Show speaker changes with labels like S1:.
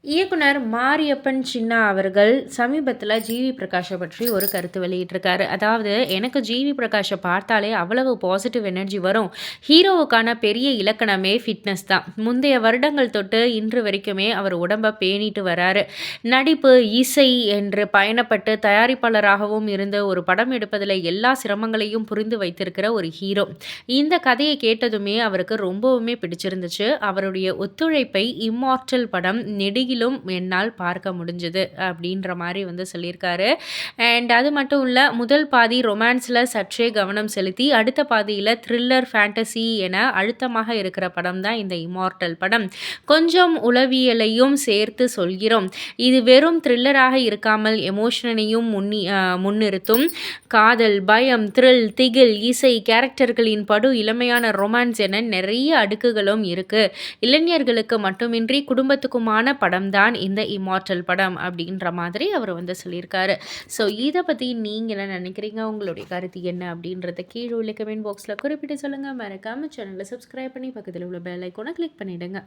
S1: இயக்குனர் மாரியப்பன் சின்னா அவர்கள் சமீபத்தில ஜிவி பிரகாஷ பற்றி ஒரு கருத்து வெளியிட்டிருக்காரு. அதாவது, "எனக்கு ஜிவி பிரகாஷ பார்த்தாலே அவ்வளவு பாசிட்டிவ் எனர்ஜி வரும். ஹீரோவுக்கான பெரிய இலக்கணமே ஃபிட்னஸ் தான். முந்தைய வருடங்கள் தொட்டு இன்று வரைக்குமே அவர் உடம்ப பேணிட்டு வராரு. நடிப்பு, இசை என்று பயணப்பட்டு தயாரிப்பாளராகவும் இருந்து ஒரு படம் எடுப்பதில எல்லா சிரமங்களையும் புரிந்து வைத்திருக்கிற ஒரு ஹீரோ. இந்த கதைய கேட்டதுமே அவருக்கு ரொம்பவுமே பிடிச்சிருந்துச்சு. அவருடைய ஒத்துழைப்பை இம்மார்ட்டல் படம் நெடுகிலும் என்னால் பார்க்க முடிஞ்சது." அப்படின்ற மாரி சொல்லியிருக்காரு. அண்ட் அது மட்டும் இல்ல, முதல் பாதி ரொமான்ஸ்ல சற்றே கவனம் செலுத்தி, அடுத்த பாதியில த்ரில்லர், ஃபேண்டசி என அழுத்தமாக இருக்கிற படம் தான் இந்த இம்மார்ட்டல் படம். கொஞ்சம் உளவியலையும் சேர்த்து சொல்கிறோம். இது வெறும் த்ரில்லராக இருக்காமல் எமோஷனையும் முன்னிறுத்தும். காதல், பயம், த்ரில், திகில், இசை, கேரக்டர்களின் படு இளமையான ரொமான்ஸ் என நிறைய அடுக்குகளும் இருக்கு. இளைஞர்களுக்கு மட்டுமின்றி குடும்பத்துக்குமான படம் தான் இந்த இம்மார்ட்டல் படம் அப்படின்ற மாதிரி அவர் சொல்லியிருக்காரு. ஸோ இத பத்தி நீங்க என்ன நினைக்கிறீங்க? உங்களுடைய கருத்து என்ன அப்படின்றத கீழ உள்ள கமெண்ட் பாக்ஸ்ல குறிப்பிட்டு சொல்லுங்க. மறக்காம சேனலை சப்ஸ்கிரைப் பண்ணி பக்கத்துல உள்ள பெல் ஐகானை கிளிக் பண்ணிடுங்க.